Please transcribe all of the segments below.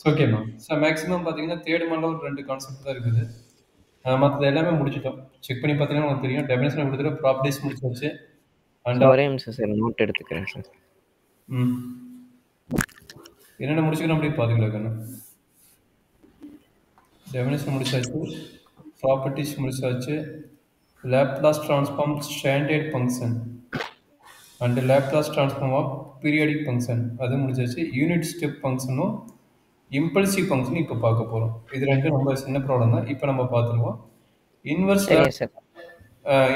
ஓகேம்மா. So maximum பார்த்தீங்கன்னா, third மாடல்ல ஒரு 2 கான்செப்ட் தான் இருக்குது. மத்தது எல்லாமே முடிச்சுட்டோம். செக் பண்ணி பார்த்தீங்கன்னா உங்களுக்கு தெரியும். டெஃபினிஷன் கொடுத்துட்டு ப்ராப்பர்ட்டீஸ் முடிச்சாச்சு. அண்ட் ஒரே நிமிஷம் சார் நோட் எடுத்துக்கிறேன் சார். ம். என்னென்ன முடிச்சுக்கணும் அப்படி பார்த்துக்கலாம் கண்ணு. டெஃபினிஷன் முடிச்சாச்சு. ப்ராப்பர்ட்டீஸ் முடிச்சாச்சு. Laplace transform standard function and Laplace transform of periodic function அது முடிச்சாச்சு. யூனிட் ஸ்டெப் ஃபங்க்ஷனும் இம்பல்சிவ் ஃபங்க்ஷனும் இப்போ பார்க்க போகிறோம். இது ரெண்டும் ரொம்ப சின்ன ப்ராப்ளம் தான். இப்போ நம்ம பார்த்துருவோம். இன்வெர்ஸ் சரிங்க சார்.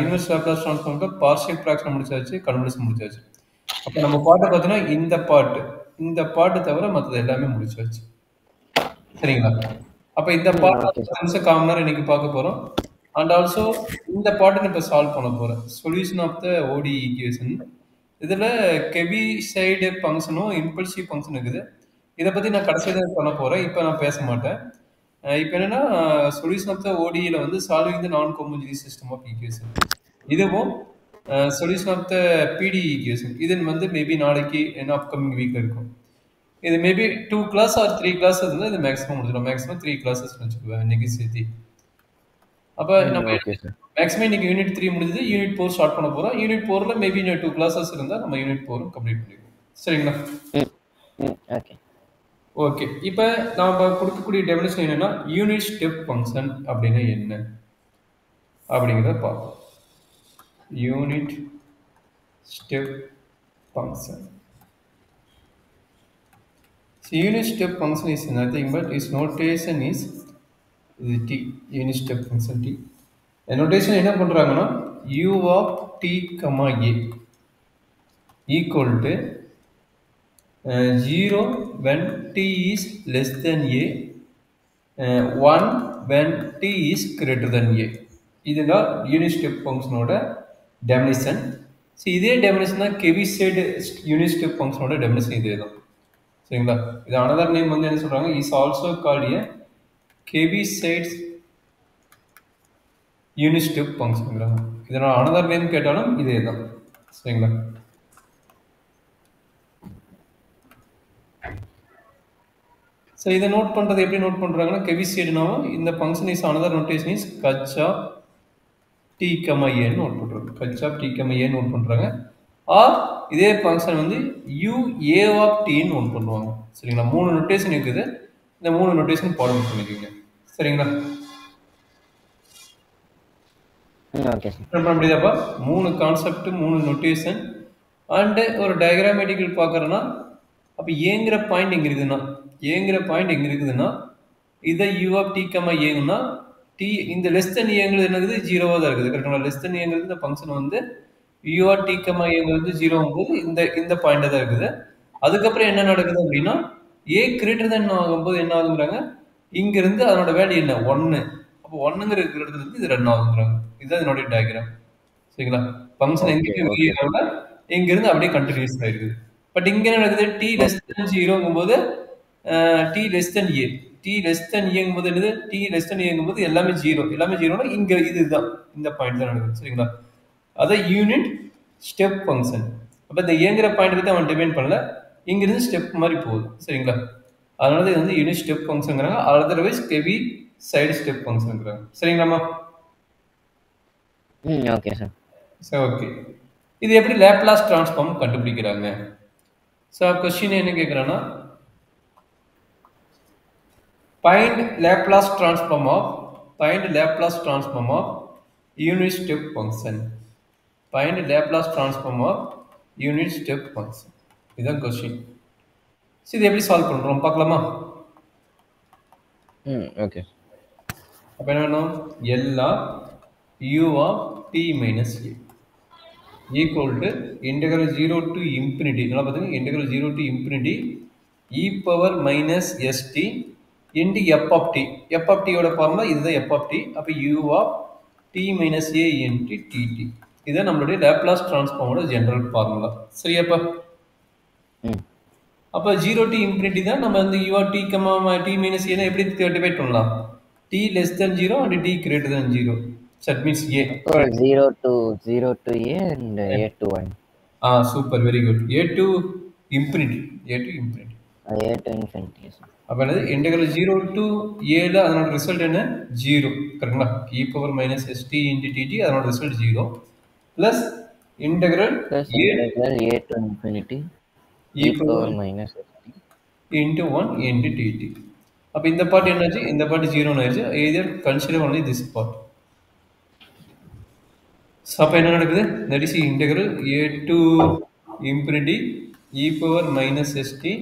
இன்வெர்ஸ் லேப்லாஸ் ட்ரான்ஸ்ஃபார்ம்க்கு பார்ஷியல் ஃப்ராக்ஷன் முடிச்சாச்சு, கன்வர்ஷன் முடிச்சாச்சு. அப்போ நம்ம பாட்டை பார்த்தீங்கன்னா இந்த பாட்டு தவிர மற்றது எல்லாமே முடிச்சாச்சு. சரிங்களா? அப்போ இந்த பாட்டு ஓகே சார். 10 நிமிஷம் கால் மணி நேரம் இன்னைக்கு பார்க்க போகிறோம். அண்ட் ஆல்சோ இந்த பாட்டை இப்போ சால்வ் பண்ண போகிறேன். சொல்யூஷன் ஆஃப் த ஓடி ஈக்குவேஷன். இதில் கெவி சைடு ஃபங்க்ஷனும் இம்பல்சிவ் ஃபங்க்ஷன் இருக்குது. இதை பற்றி நான் கடைசியாக தான் பண்ண போகிறேன். இப்போ நான் பேச மாட்டேன். இப்போ என்னன்னா சொல்யூஷன் ஆஃப் த ஓடியில் வந்து சால்விங் த நான் ஹோமோஜினியஸ் சிஸ்டம் ஆஃப் ஈக்குவேஷன். இதுவும் சொல்யூஷன் ஆஃப் த பிடி ஈக்குவேஷன் இது வந்து மேபி நாளைக்கு என்ன அப்கமிங் வீக் இருக்கும். இது மேபி 2 கிளாஸ் ஆர் 3 கிளாஸ் இருந்தால் இது மேக்ஸிமம் முடிஞ்சிடும். மேக்ஸிமம் 3 கிளாஸஸ் வச்சுக்குவேன் இன்னைக்கு சேர்த்து. அப்போ நம்ம ஓகே சார். மேக்ஸிமம் இன்னைக்கு யூனிட் 3 முடிஞ்சது. யூனிட் 4 ஸ்டார்ட் பண்ண போகிறோம். யூனிட் 4ல் மேபி இன்னும் 2 கிளாஸஸ் இருந்தால் நம்ம யூனிட் 4 கம்ப்ளீட் பண்ணிடுவோம். சரிங்களா? Okay okay. இப்போ நாம கொடுக்கக்கூடிய டெஃபினிஷன் என்னன்னா யூனிட் ஸ்டெப் ஃபங்க்ஷன் அப்படின்னா என்ன அப்படிங்கிறத பார்ப்போம். Unit step function. So unit step function is nothing but its notation is t. Unit step function t. The notation என்ன பண்றாங்கன்னா u of t, a equal to 0 when t is less than a, 1 when t is greater than a. இதுதான் unit step ஃபங்க்ஷனோட definition. So இதே definition தான் Heaviside unit step ஃபங்க்ஷனோட definition இதே தான். சரிங்களா? இது அனதர் நேம் வந்து என்ன சொல்றாங்க is also called a Heaviside unit step ஃபங்க்ஷன்ங்கிறாங்க. இதனோட அனதர் நேம் கேட்டாலும் இதே தான். சரிங்களா? ஸோ இதை நோட் பண்ணுறது எப்படி நோட் பண்ணுறாங்கன்னா கெவிசைடுனாவும் இந்த function is another notation is கச்சா டி கமா ஏன்னு நோட் பண்ணுறாங்க. கச்சா டி கமா ஏன்னு நோட் பண்ணுறாங்க. ஆர் இதே ஃபங்க்ஷன் வந்து யூ ஏ ஆஃப் டின்னு நோட் பண்ணுவாங்க. சரிங்களா? 3 நோட்டேஷன் இருக்குது. இந்த 3 நோட்டேஷன் ஃபாலோ பண்ணிக்கோங்க. சரிங்களா? Okay sir. முடியுதாப்பா? 3 கான்செப்ட் 3 நோட்டேஷன் அண்டு ஒரு டயக்ராமேட்டிக்கல் பார்க்குறோன்னா அப்போ ஏங்கிற பாயிண்ட் எங்கே இருக்குதுன்னா இதை யூ ஆஃப் டி கமா ஏங்கன்னா டி இந்த லெஸ் தென் ஏங்கிறது என்னது 0வாக தான் இருக்குது. கரெக்டுங்களா? லெஸ் தென் ஏங்கிறது இந்த ஃபங்க்ஷன் வந்து யூ ஆர் டி கமா ஏங்கிறது 0 போது இந்த பாயிண்ட் தான் இருக்குது. அதுக்கப்புறம் என்ன நடக்குது அப்படின்னா ஏ கிரேட்டர் தென் ஆகும்போது என்ன ஆகுங்கிறாங்க இங்கிருந்து அதனோட வேல்யூ என்ன 1. அப்போ 1ங்கிற இருக்கிற இடத்துல இருந்து இது ரன் ஆகுங்கிறாங்க. இதுதான் இதனுடைய டயக்ராம். சரிங்களா? ஃபங்க்ஷன் எங்கேயுமே வெளியே இங்கிருந்து அப்படியே கண்டினியூஸ் ஆயிருக்குது. பட் இங்க என்ன நடக்குது டி லெஸ் தென் 0ங்கும்போது டி லெஸ் தென் ஏ ஏங்கும்போது என்னது டி லெஸ் தென் ஏங்கும்போது எல்லாமே 0னா இங்க இதுதான் இந்த பாயிண்ட் தான் நடக்குது. சரிங்களா? அதை யூனிட் ஸ்டெப் ஃபங்க்ஷன். அப்போ இந்த ஏங்கிற பாயிண்ட் பற்றி அவன் டிபெண்ட் பண்ணல, இங்கிருந்து ஸ்டெப் மாதிரி போகுது. சரிங்களா? அதனால இது வந்து யூனிட் ஸ்டெப் ஃபங்க்ஷன்ங்கிறாங்க. அதர்வைஸ் கெவி சைடு ஸ்டெப் ஃபங்க்ஷன்ங்கிறாங்க. சரிங்களாம்மா? Okay sir. சரி, ஓகே. இது எப்படி லேப்லாஸ் ட்ரான்ஸ்ஃபார்ம் கண்டுபிடிக்கிறாங்க? ஸோ கொஸ்டின் என்ன கேட்குறான்னா find Laplace transform of unit step function. Find Laplace transform of unit step function. இதுதான் கொஸ்டின். இது எப்படி சால்வ் பண்றோம் பார்க்கலாமா? ஓகே. அப்ப என்ன வேணும்? L of u of t minus a equal to integral 0 to infinity. நல்லா பாத்தீங்க integral 0 to infinity e power minus st into f of t. f of t ஓட ஃபார்முலா இதுதான் f of t. அப்ப u of t minus a into tt. இதுதான் நம்மளுடைய Laplace டிரான்ஸ்ஃபார்மோட general formula. சரியாப்பா? அப்ப 0 to infinity தான் நம்ம வந்து u of t, t minus a எப்படி டிவைட் பண்ணலாம்? t less than 0 and t greater than 0. So that means a. 0 to a and a to 1. Super, very good. A to infinity. A to infinity. அப்போ என்னது integral 0 to ஏல அதனோட result என்ன 0 கரெக்டுங்களா e power minus s t into d t அதனோட result 0 plus integral plus a integral a to infinity e e power power minus st. Into 1 into d t. அப்போ இந்த part என்னாச்சு இந்த பார்ட் 0 ஆயிடுச்சு either consider only this part. So அப்போ என்ன நடக்குது that is integral a to infinity e power minus s t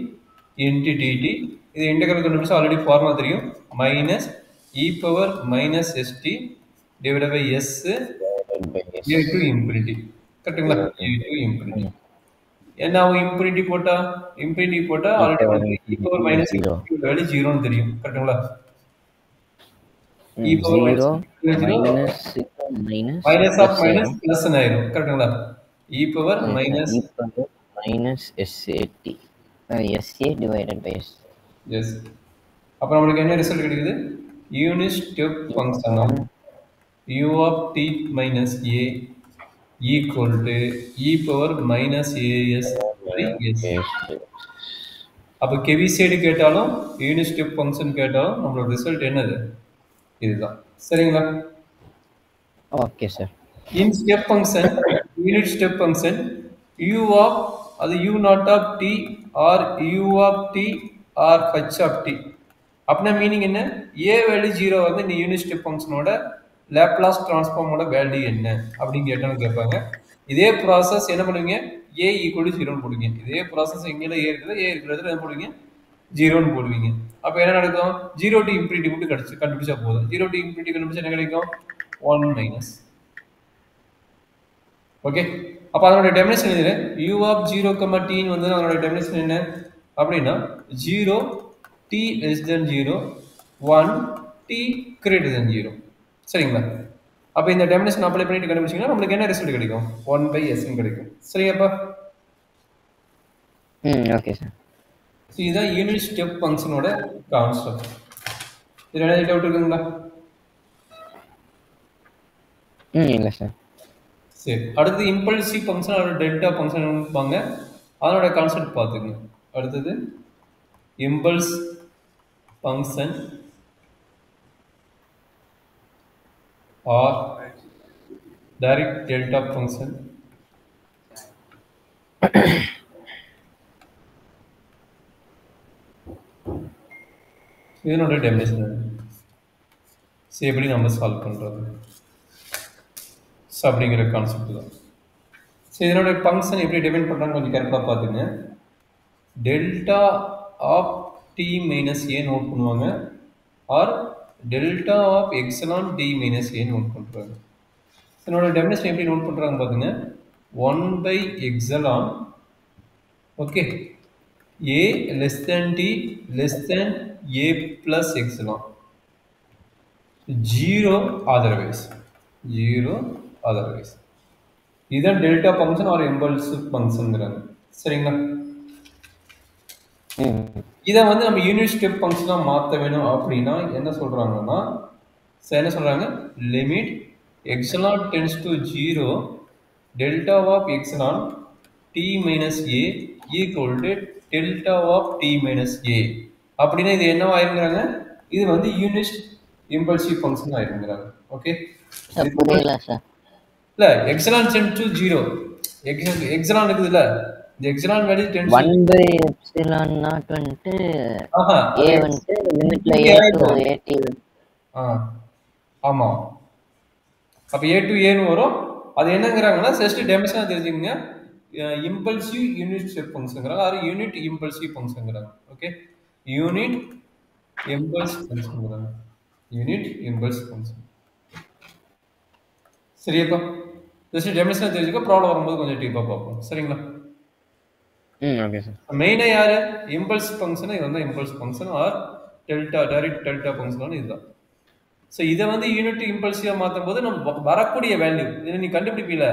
into d t. இது integral கண்டுபிடிச்சா ஆல்ரெடி ஃபார்முலா தெரியும் minus e power minus ST divide by s Divided by s. A to infinity கரெக்டுங்களா a to infinity. என்ன ஆகும் infinity போட்டா already e power minus value 0ன்னு தெரியும் கரெக்டுங்களா e power 0 minus minus of minus plus ஆயிரும் கரெக்ட்டுங்களா e power minus e power minus sat sa divided by s. yes அப்ப நமக்கு என்ன ரிசல்ட் கிடைக்குது unit step function of u of t minus a equal to e power minus as by s. அப்ப கெவிசைடு கேட்டாலும் unit step function கேட்டாலும் நம்மளோட result என்னது இதுதான் சரிங்களா okay sir in step function unit step function u of அது u not of t or u of t or h of t அப்படின்னா meaning என்ன a வேல்யூ 0 வந்து இந்த யூனிட் ஸ்டெப் ஃபங்க்ஷனோட லாப்லாஸ் டிரான்ஸ்ஃபார்மோட வேல்யூ என்ன அப்படின்னு கேட்டாலும் கேட்பாங்க இதே ப்ராசஸ் என்ன பண்ணுவீங்க a ஈக்குவல் டு 0 போடுவீங்க இதே ப்ராசஸ் எங்கேயும் a இருக்கிறது என்ன போடுவீங்க 0ன்னு போடுவீங்க அப்போ என்ன நடக்கும் 0 டு இன்ஃபினிட்டி மட்டும் கண்டுபிடிச்சா போதும் 0 டு இன்ஃபினிட்டி கண்டுபிடிச்சா என்ன கிடைக்கும் 1 மைனஸ் ஓகே அப்போ அதனோட டெஃபினேஷன் என்ன u of 0, t ன்னு வந்து அதனோட டெஃபினேஷன் என்ன அப்படின்னா 0 t less than 0 1 t greater than 0 சரிங்களா அப்போ இந்த டெஃபினேஷன் அப்ளை பண்ணிட்டு கண்டுபிடிச்சீங்கன்னா நமக்கு என்ன ரிசல்ட் கிடைக்கும் 1/s ன்னு கிடைக்கும் சரியாப்பா ஓகே சார் இதுதான் யூனிட் ஸ்டெப் ஃபங்க்ஷனோட கான்செப்ட் இதுல என்ன டவுட் இருக்குங்களா இல்லை சார் சரி அடுத்து இம்பல்சிவ் ஃபங்க்ஷன் அதோட டெல்டா ஃபங்க்ஷன் இருப்பாங்க அதனோட கான்செப்ட் பார்த்துங்க அடுத்தது impulse function or direct delta function இதனோட டெஃபினேஷன் சரி எப்படி நம்ம சால்வ் பண்ணுறது அப்படிங்கிற கான்செப்ட் தான் சரி இதனோட ஃபங்க்ஷன் எப்படி டிஃபைன் பண்ணுறாங்க கொஞ்சம் கேர்ஃபுல்லாக பார்த்துங்க delta of t minus a note பண்ணுவாங்க or delta of epsilon t minus a note பண்ணுறாங்க இதனோட டெஃபினேஷன் எப்படி நோட் பண்ணுறாங்க பார்த்துங்க 1/எக்ஸலான் okay a less than t less than a plus epsilon 0 otherwise இதுதான் டெல்டா ஃபங்க்ஷன் ஆர் இம்பல்சிவ் ஃபங்க்ஷன்ங்கறாங்க சரிங்களா இத வந்து நம்ம யூனிட் ஸ்டெப் ஃபங்க்ஷனா மாத்த வேணும் அப்படினா என்ன சொல்றாங்கன்னா என்ன சொல்றாங்க limit epsilon tends to 0 delta of epsilon t minus a equal to delta of t minus a அப்படினா இது என்னவா ஆயிரும்ங்கறாங்க இது வந்து யூனிட் இம்பல்சிவ் ஃபங்க்ஷன் ஆயிரும்ங்கறாங்க ஓகே புரியல சார் இல்ல epsilon tends to 0 epsilon இருக்குதுல இந்த epsilon value tends 1/epsilon not வந்து a வந்து லிமிட்ல a to at ஆமா அப்ப a to a னு வரும் அது என்னங்கறாங்கன்னா ஜஸ்ட் டெஃபினிஷனா தெரிஞ்சுக்கங்க இம்பல்சிவ் யூனிட் ஸ்டெப் ஃபங்க்ஷன்ங்கறாங்க ஆர் யூனிட் இம்பல்சிவ் ஃபங்க்ஷன்ங்கறாங்க ஓகே யூனிட் இம்பல்ஸ் ஃபங்க்ஷன்ங்கறாங்க யூனிட் இம்பல்ஸ் ஃபங்க்ஷன் சரியாப்பா ஜஸ்ட் டெஃபினிஷனா தெரிஞ்சுக்க ப்ராப்ளம் வரும்போது கொஞ்சம் டீப்பா பார்ப்போம் சரிங்களா ஓகே சார் மெயினா யாரு இம்பல்ஸ் ஃபங்க்ஷன் இது வந்து impulse function or delta direct delta function இதுதான் சோ இத வந்து யூனிட் இம்பல்சிவா மாத்தும் போது நம்ம வரக்கூடிய வேல்யூ இத நீ கண்டுபிடிப்பீல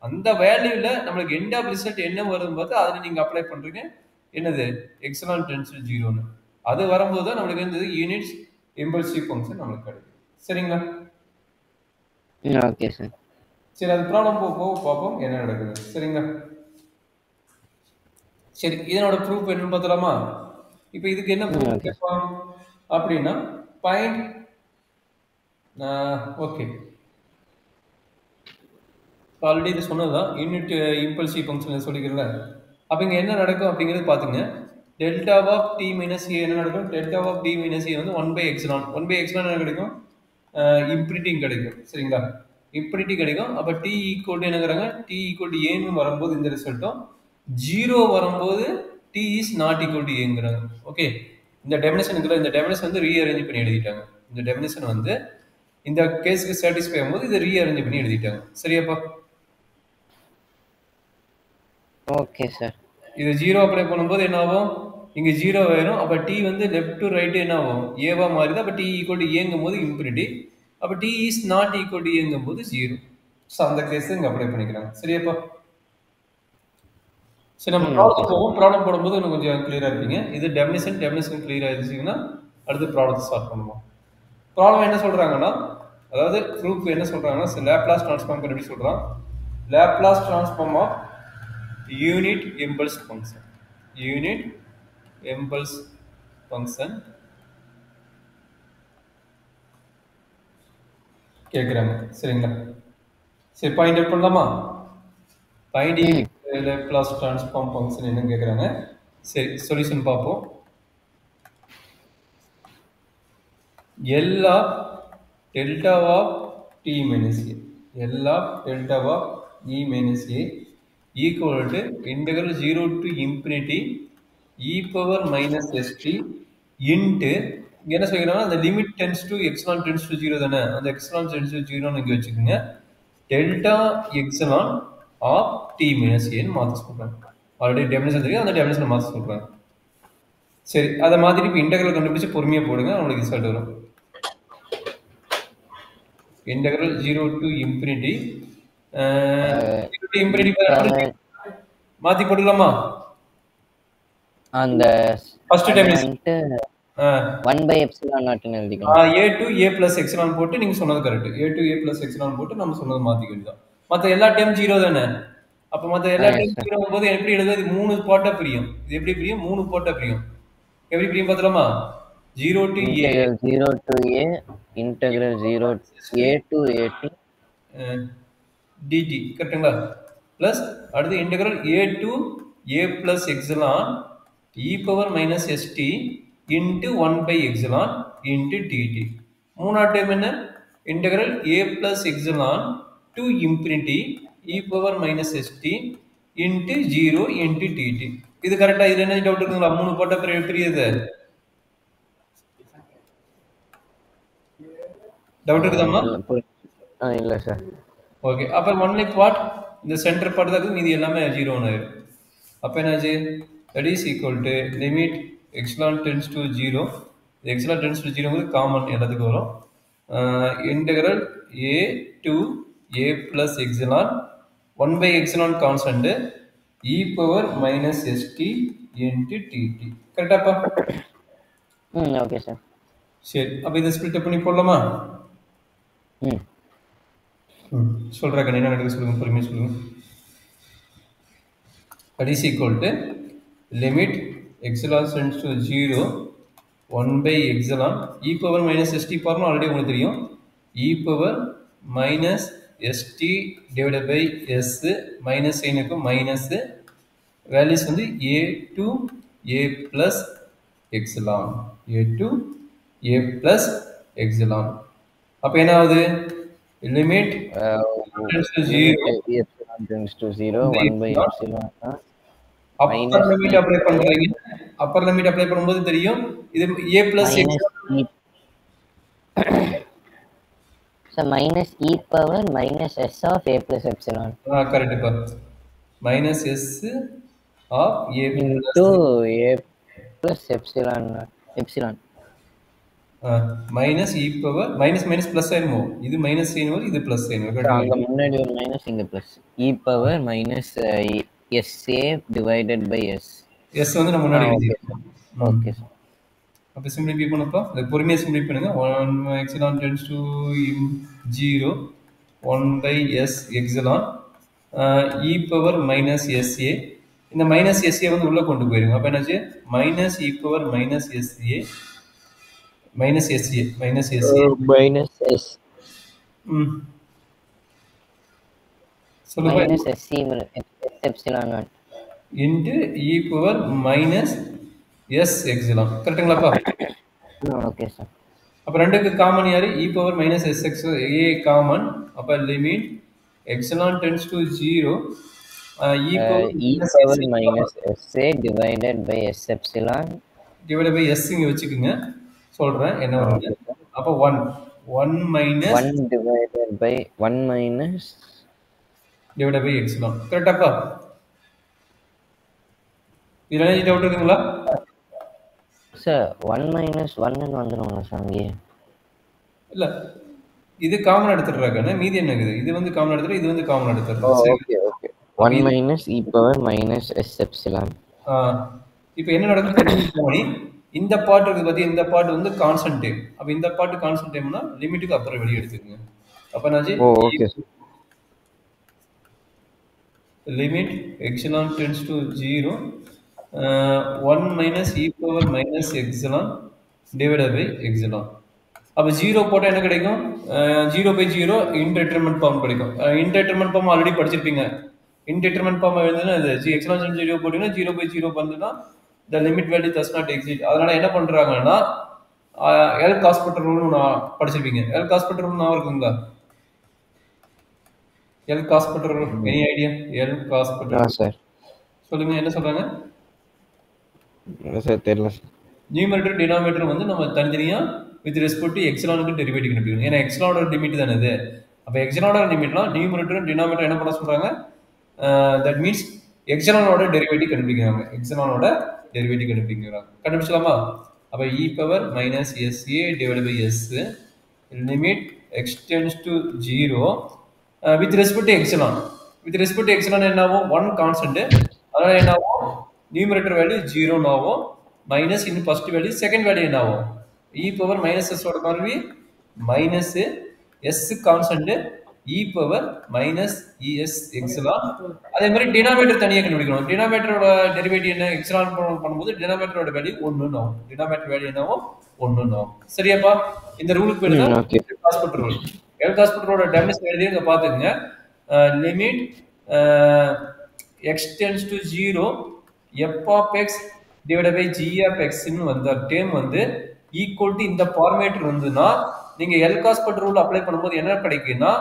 அந்த வேல்யூல நமக்கு எண்ட் ஆஃப் ரிசல்ட் என்ன வருதுன்னு பார்த்து அதுல நீங்க அப்ளை பண்றீங்க என்னது எக்ஸலான் டென்ஸ் 0 ன்னு அது வரும்போது தான் நமக்கு வந்து யூனிட் இம்பல்சிவ் ஃபங்க்ஷன் நமக்கு கிடைக்கும் சரிங்களா ஓகே சார் சரி அது ப்ராப்ளம் போக பாப்போம் என்ன நடக்குது சரிங்களா சரி இதனோட ப்ரூஃப் என்னன்னு பார்த்தலாமா இப்போ இதுக்கு என்ன ப்ரூஃப் ஓகே கேட்பான் அப்படின்னா பாயிண்ட் ஓகே ஆல்ரெடி இது சொன்னதுதான் யூனிட் இம்பல்சிவ் ஃபங்க்ஷன் சொல்லிக்கிறல. அப்போ இங்கே என்ன நடக்கும் அப்படிங்கிறது பார்த்துங்க. டெல்டா ஆஃப் டி மைனஸ் ஏ என்ன நடக்கும்? டெல்டா ஆஃப் டி மைனஸ் ஏ வந்து 1/எக்ஸலான். 1/எக்ஸலான் என்ன கிடைக்கும்? இம்ப்ரிட்டிங் கிடைக்கும். சரிங்களா? இம்ப்ரிட்டி கிடைக்கும். அப்போ டி ஈக்குவல் என்னங்கிறாங்க? டி ஈக்குவல் ஏன்னு வரும்போது இந்த ரிசல்ட்டும், 0 வரும்போது t is not equal to ஏங்கிறாங்க. ஓகே, இந்த டெபினேஷனுக்குள்ள இந்த டெபினேஷன் வந்து ரீஅரேஞ்ச் பண்ணி எழுதிட்டாங்க. இந்த டெபினேஷன் வந்து இந்த கேஸுக்கு சாட்டிஸ்ஃபை ஆகும்போது இதை ரீஅரேஞ்ச் பண்ணி எழுதிட்டாங்க. சரியாப்பா? Okay sir. இது 0 அப்ளை பண்ணும்போது என்ன ஆகும்? இங்கே 0 ஆயிரும். அப்போ டி வந்து லெஃப்ட் டு ரைட்டு என்ன ஆகும்? ஏவா மாறிது. அப்போ டி ஈக்குவல் டு ஏங்கும் போது இன்ஃபினிட்டி. அப்போ t is not equal to ஏங்கும் போது 0. ஸோ அந்த கேஸ் இங்கே அப்ளை பண்ணிக்கிறாங்க. சரியாப்பா? சரி, நம்ம ப்ராப்ளம் போவோம். ப்ராப்ளம் போடும்போது இன்னும் கொஞ்சம் கிளியராக இருப்பீங்க. இது டெபினிஷன் கிளியராக இருந்துச்சுங்கன்னா அடுத்து ப்ராப்ளத்தை ஸ்டார்ட் பண்ணுவோம். ப்ராப்ளம் என்ன சொல்கிறாங்கன்னா, அதாவது ப்ரூஃப் என்ன சொல்கிறாங்கன்னா, லேப்லாஸ் ட்ரான்ஸ்ஃபார்ம் எப்படி சொல்கிறான்? Laplace transform of unit impulse function. Unit impulse function கேட்குறாங்க. சரிங்களா? சரி, பாயிண்ட் அவுட் பண்ணலாமா? பாயிண்ட் லேப்லாஸ் ட்ரான்ஸ்ஃபார்ம் ஃபங்க்ஷன் என்னன்னு கேட்குறாங்க. சரி, சொல்யூஷன் பார்ப்போம். L of delta of t minus a, L of delta of e minus a equal to integral 0 to infinity e power minus st into என்ன சொல்லிக்கிறாங்கன்னா, அந்த limit tends to epsilon tends to 0 தானே, அந்த epsilon tends to 0 இங்கே வச்சுக்கோங்க. Delta epsilon of t minus ஏன்னு மாற்ற சொல்கிறாங்க. ஆல்ரெடி டெபினேஷன் தெரியும், அந்த டெபினேஷனை மாற்ற சொல்கிறாங்க. சரி, அதை மாதிரி இப்போ இன்டெக்ரல் கண்டுபிடிச்சு பொறுமையாக போடுங்க, உங்களுக்கு ரிசல்ட் வரும். Integral 0 to infinity மாத்தி போட்டுக்கலாமா? அந்த ஃபர்ஸ்ட் டெபினேஷன் 1/epsilon naught னு எழுதிக்கலாம். a to a plus epsilon போட்டு நீங்க சொன்னது correct. a to a plus epsilon போட்டு நம்ம சொன்னது மாத்திக்க வேண்டியதான். மத்த எல்லா டைம் 0 தானே. அப்ப மத்த எல்லா டைம் 0 போது எப்படி எழுதுறது? 3 போட்டா பிரியும். இது எப்படி பிரியும்? 3 போட்டா பிரியும். எப்படி பிரியும் பார்த்தலாமா? 0 to a, 0 to a integral 0 a to at dt கரெக்ட்டுங்களா? பிளஸ் அடுத்து integral a to a plus epsilon e power minus st into 1/epsilon into dt. மூணாவது டைம் என்ன? Integral a plus epsilon to infinity e power minus st into 0 into dt. இது கரெக்டா? இதுல என்ன doubt இருக்குங்களா? 3 போட்டா பிரியுது. டவுட் இருக்குதாமா? இல்ல சார். ஓகே, அப்ப ஒன்லி பார்ட் இந்த சென்டர் பார்ட் தான் இருக்கு, மீதி எல்லாமே 0 ஆயிரும். அப்ப என்னாச்சு? that is equal to limit epsilon tends to 0. epsilon tends to 0 common எல்லாத்துக்கும் வரும். integral a to a plus epsilon 1/epsilon constant e power minus st into dt. கரெக்டாப்பா? Okay sir. சரி, அப்ப இதை ஸ்பிளிட் பண்ணி போடலாமா? சொல்றேன், என்ன நடக்குது சொல்லுங்க, பொறுமையாக சொல்லுங்க. that is equal to limit epsilon tends to 0 1/epsilon e power minus st பார்க்கணும், ஆல்ரெடி உங்களுக்கு தெரியும். e power minus st divided by s minus sign இருக்கும், மைனஸ் வேல்யூஸ் வந்து a to a plus epsilon, a to a plus epsilon. அப்ப என்ன ஆகுது? Limit tends to 0 tends to 0 1/epsilon upper limit apply பண்றீங்க. Upper limit apply பண்ணும்போது தெரியும் இது a plus so minus e power minus s of a plus epsilon. Correct பா. minus s of a into a plus epsilon minus e power minus minus plus ஆயிருமோ? இது minus sign வரும், இது plus sign வரும். அங்க முன்னாடி ஒரு minus, இங்க plus. e power minus sa divided by s. s வந்து நம்ம முன்னாடி எழுதிருக்கோம். Okay sir. அப்ப சிம்பிளிஃபை பண்ணப்பா, அது பொறுமையா சிம்பிளிஃபை பண்ணுங்க. 1 epsilon tends to 0 1/s epsilon e power minus sa இந்த மைனஸ் எஸ்ஏ வந்து உள்ள கொண்டு போயிருங்க. அப்ப என்னாச்சு minus e power minus s a minus s a minus s a minus s சொல்லுங்க minus sc s epsilon naught into e power minus s epsilon. கரெக்டுங்களாப்பா? Okay sir. அப்போ ரெண்டுக்கு காமன் யாரு? E power minus s x a common. அப்போ limit epsilon tends to 0 e power minus sa divided by s epsilon divided by s இங்க வச்சுக்கோங்க. சொல்றேன் என்ன வருது. அப்போ 1 minus 1 divided by 1 minus divided by epsilon. கரெக்டாப்பா? இதுல என்ன டவுட் இருக்குங்களா சார்? 1 minus 1 ன்னு வந்துருங்களா சார் அங்கே? இல்ல இது காமன் எடுத்துடுறாங்க. மீதி என்ன இருக்குது? இது வந்து காமன் எடுத்துட்டு இது வந்து காமன் எடுத்துடுறாங்க. Okay okay. 1 minus e power minus s epsilon. இப்போ என்ன நடக்குது? இந்த பார்ட் இருக்குது பத்தி இந்த பார்ட் வந்து கான்ஸ்டன்ட் டைம். அப்ப இந்த பார்ட் கான்ஸ்டன்ட் டைம்னா லிமிட்டுக்கு அப்புறம் வெளிய எடுத்துக்கங்க. அப்ப என்னாச்சு? Okay sir. Limit epsilon tends to 0 1 minus e power minus epsilon divided by epsilon. அப்ப 0 போட்டா என்ன கிடைக்கும்? 0 by 0 இன்டெட்டர்மினன்ட் ஃபார்ம் கிடைக்கும். இன்டெட்டர்மினன்ட் ஃபார்ம் ஆல்ரெடி படிச்சிருப்பீங்க. இன்டெட்டர்மினன்ட் ஃபார்ம் எழுதுனா இது எக்ஸிலான் 0 போட்டீங்கன்னா 0 by 0 வந்துனா the limit value does not exceed. அதனால என்ன பண்றாங்கன்னா எல் காஸ்பெட்டர் ரூல் படிச்சிருப்பீங்க. எல் காஸ்பெட்டர் ரூல் நான் இருக்குங்களா? L Hospital rule any idea? L Hospital sir சொல்லுங்க என்ன சொல்றாங்க? சார் தெரியல. நியூமரேட்டர் டினாமினேட்டர் வந்து நம்ம தனித்தனியா வித் ரெஸ்பெக்ட் டு எக்ஸிலானுக்கு டெரிவேட்டிவ் கண்டுபிடிக்கணும். ஏன்னா எக்ஸிலானோட லிமிட் தானே இது. அப்ப எக்ஸிலானோட லிமிட்லாம் நியூமரேட்டர் டினாமினேட்டர் என்ன பண்ண சொல்றாங்க? தட் மீன்ஸ் எக்ஸிலானோட டெரிவேட்டிவ் கண்டுபிடிக்கிறாங்க. எக்ஸிலானோட டெரிவேட்டிவ் கண்டுபிடிக்கிறாங்க. கண்டுபிடிச்சலாமா? அப்ப e power minus sa divided by s limit x tends to 0 with respect to epsilon. With respect to epsilon என்ன ஆகும்? 1 கான்ஸ்டன்ட். அதனால என்ன ஆகும்? நியூமரேட்டர் வேல்யூ 0 ஆகும். மைனஸ் இன்னும் ஃபர்ஸ்ட் வேல்யூ செகண்ட் வேல்யூ என்ன ஆகும்? e பவர் மைனஸ் s ஓட value minus s constant e power minus es எக்ஸிலான். அதே மாதிரி டினாமினேட்டர் தனியாக கண்டுபிடிக்கணும். டினாமினேட்டரோட டெரிவேட்டிவ் என்ன? எக்ஸிலான் பண்ணும்போது டினாமினேட்டரோட வேல்யூ 1 ஆகும். டினாமினேட்டர் வேல்யூ என்னவோ 1 ஆகும். சரியாப்பா? இந்த ரூலுக்கு பேரு தான் L Hospital rule. L காஸ்பெட்டரோட definition எழுதி இங்க பாத்துக்கங்க. Limit x tends to 0 f of x divided by g of x ன்னு வந்த டேர்ம் வந்து ஈக்குவல் டு இந்த ஃபார்மேட் இருந்ததுன்னா நீங்க எல் காஸ்பெட்டர் ரூல் அப்ளை பண்ணும்போது என்ன கிடைக்கும்னா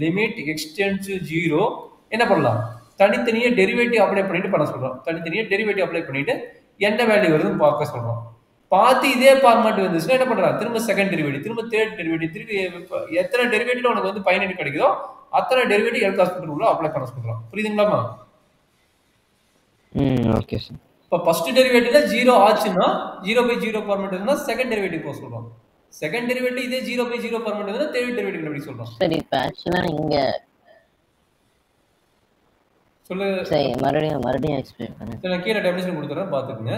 லிமிட் x டென்ஸ் டு 0 என்ன பண்ணலாம்? தனித்தனியா டெரிவேட்டிவ் அப்ளை பண்ணிட்டு பண்ண சொல்றோம். தனித்தனியா டெரிவேட்டிவ் அப்ளை பண்ணிட்டு எந்த வேல்யூ வருதுன்னு பார்க்க சொல்றோம். பார்த்து இதே ஃபார்மேட் வந்துச்சுன்னா என்ன பண்றாங்க? திரும்ப செகண்ட் டெரிவேட்டிவ், திரும்ப தேர்ட் டெரிவேட்டிவ், திருப்பி எத்தனை டெரிவேட்டிவ்ல உனக்கு வந்து பயனீடு கிடைக்குதோ அத்தனை டெரிவேட்டிவ் எல் காஸ்பெட்டர் ரூல்ல அப்ளை பண்ண சொல்றோம். புரியுதுங்களாமா? Okay sir. இப்போ ஃபர்ஸ்ட் டெரிவேட்டிவ்ல 0 ஆச்சுன்னா 0 by 0 ஃபார்மேட் இருந்தா செகண்ட் டெரிவேட்டிவ் போக சொல்றோம். செகண்ட் டெரிவேட்டிவ் இதே 0 by 0 ஃபார்மேட் இருந்தா தேர்ட் டெரிவேட்டிவ் எப்படி சொல்றோம்? சரி இப்போ ஆக்சுவலா இங்க சொல்லு. சரி மறுபடியும் எக்ஸ்பிளைன் பண்ணுங்க. நான் கீழே டெஃபினிஷன் கொடுத்துறேன் பாத்துக்கங்க.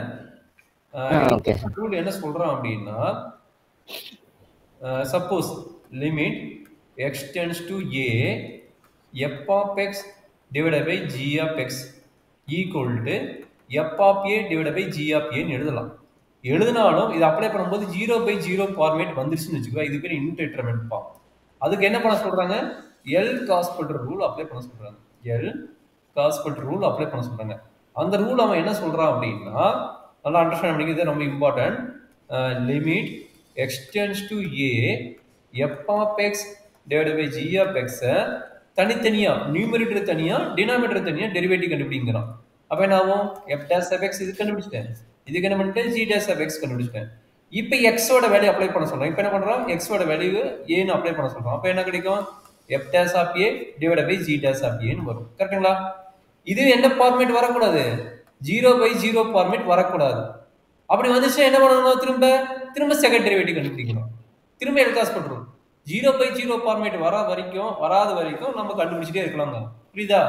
Okay sir. ரூல் என்ன சொல்றோம் அப்படின்னா suppose limit x tends to a f of x divided by g of x equal to f of a divided by g of a ன்னு எழுதலாம். எழுதினாலும் இது அப்ளை பண்ணும்போது 0 by 0 ஃபார்மேட் வந்துருச்சுன்னு வச்சுக்கோ, இது பேர் இன்டெட்டர்மினன்ட் ஃபார்ம். அதுக்கு என்ன பண்ண சொல்றாங்க? எல் காஸ்பெட்டர் ரூல் அப்ளை பண்ண சொல்றாங்க. எல் காஸ்பெட்டர் ரூல் அப்ளை பண்ண சொல்றாங்க. அந்த ரூல் அவன் என்ன சொல்றான் அப்படின்னா நல்லா அண்டர்ஸ்டாண்ட் பண்ணிக்கிறது ரொம்ப important. Limit x tends to a f of x divided by g of x தனித்தனியா நியூமரேட்டர் தனியா டினாமினேட்டர் தனியா டெரிவேட்டிவ் கண்டுபிடிங்கறான். அப்ப என்ன ஆகும்? f dash of x இது கண்டுபிடிச்சிட்டேன். இதுக்கு என்ன பண்ணிட்டேன்? g dash of x கண்டுபிடிச்சிட்டேன். இப்போ x ஓட வேல்யூ அப்ளை பண்ண சொல்றேன். இப்போ என்ன பண்றோம்? x ஓட வேல்யூ a ன்னு அப்ளை பண்ண சொல்றோம். அப்ப என்ன கிடைக்கும்? f dash of a divided by g dash of a ன்னு வரும். கரெக்ட்டுங்களா? இது என்ன ஃபார்மேட் வரக்கூடாது? 0 by 0 ஃபார்மேட் வரக்கூடாது. அப்படி வந்துச்சுன்னா என்ன பண்ணணும்? திரும்ப செகண்ட் டெரிவேட்டிவ் கண்டுபிடிக்கணும். திரும்ப L Hospital rule 0 by 0 format வராத வரைக்கும் நம்ம கண்டுபிடிச்சிட்டே இருக்கலாங்க. புரியுதா?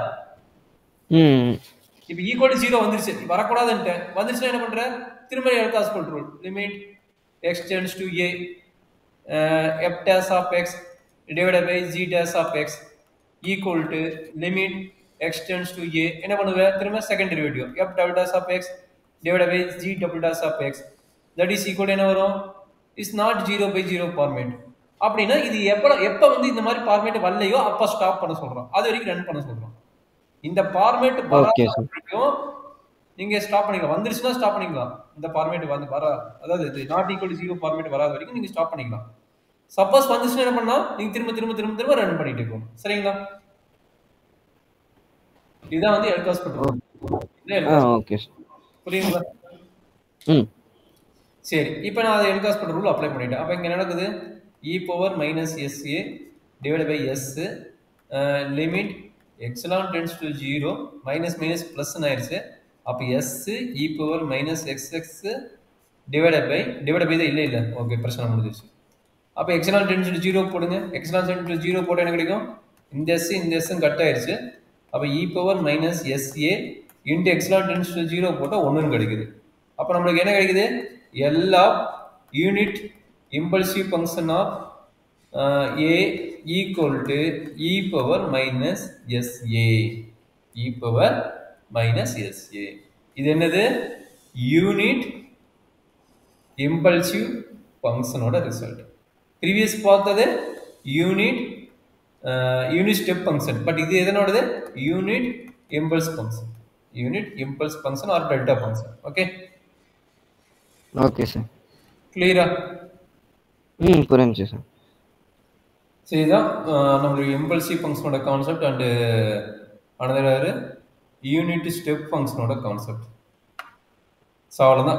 இப்போ ஈக்குவல் டு 0 வந்துருச்சு, வரக்கூடாதுன்ட்டு வந்துருச்சுன்னா என்ன பண்ற? திரும்ப L Hospital rule limit x tends to a f dash of x divided by g dash of x equal to limit x tends to a என்ன பண்ணுவ திரும்ப second derivative f double dash of x divided by g double dash of x that is equal to என்ன வரும் is not 0 by 0 format அப்படினா இது எப்ப வந்து இந்த மாதிரி ஃபார்மேட் வரலையோ அப்ப ஸ்டாப் பண்ண சொல்றோம் அது வரைக்கும் ரன் பண்ண சொல்றோம் இந்த ஃபார்மேட் வராத வரைக்கும் நீங்க ஸ்டாப் பண்ணிக்கலாம் வந்துருச்சுனா ஸ்டாப் பண்ணிக்கலாம் இந்த ஃபார்மேட் வந்து அதாவது நாட் ஈக்குவல் டு 0 ஃபார்மேட் வராத வரைக்கும் நீங்க ஸ்டாப் பண்ணிக்கலாம் சப்போஸ் வந்துச்சுனா என்ன பண்ணா நீங்க திரும்ப ரன் பண்ணிட்டே இருக்கணும் சரிங்களா இதான் வந்து எல்காஸ் பண்றோம் ஓகே புரியுங்களா சரி இப்போ நான் அதை எல்காஸ் பண்ற ரூல் அப்ளை பண்ணிட்டேன் அப்ப இங்க என்ன நடக்குது e power minus sa divided by s limit epsilon tends to 0 minus minus plus ஆயிருச்சு அப்ப s e power minus xx divided by இல்ல ஓகே பிரச்சனை முடிஞ்சிருச்சு அப்ப epsilon tends to 0 போடுங்க epsilon tends to 0 போட்டா என்ன கிடைக்கும் இந்த s கட் ஆயிருச்சு அப்ப e power minus sa into epsilon tends to 0 போட்டா 1 ன்னு கிடைக்குது அப்ப நமக்கு என்ன கிடைக்குது L of unit impulsive function of a equal to e power minus sa e power minus sa இது என்னது யூனிட் இம்பல்சிவ் ஃபங்க்ஷனோட ரிசல்ட் ப்ரீவியஸ் பார்த்தது யூனிட் ஸ்டெப் ஃபங்க்ஷன் பட் இது எதனோடது unit impulse function or delta function okay okay sir கிளியரா புரிஞ்சுச்சு sir சரி இதுதான் நம்மளுடைய இம்பல்சிவ் ஃபங்க்ஷனோட concept and another unit step ஃபங்க்ஷனோட கான்செப்ட் ஸோ அவ்வளோதான்